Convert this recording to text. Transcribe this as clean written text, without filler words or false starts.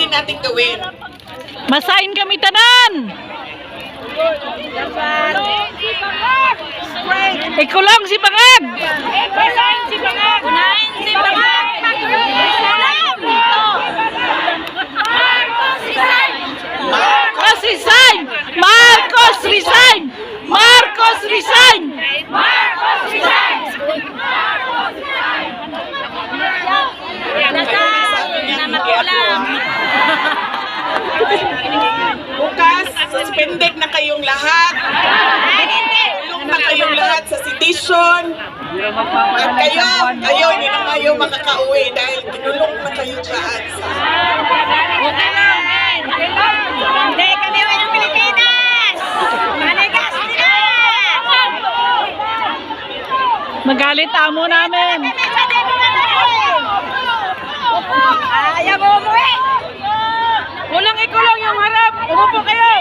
pwede natin gawin? Masain kami tanan. Ikulong si Bangag. Masain si Bangag. Unahin si Bangag. Marcos resign! Marcos resign! Marcos resign! Marcos resign! Bukas, suspended na kayong lahat. Tulong na kayong lahat sa sedition. At kayo, hindi na kayo makakauwi dahil tinulong na kayo dyan. Hindi kami ng Pilipinas! Manigas nila! Magalit amo namin. Ayaw mo umuwi! Kulang ikulong yung harap. Umupo kayo.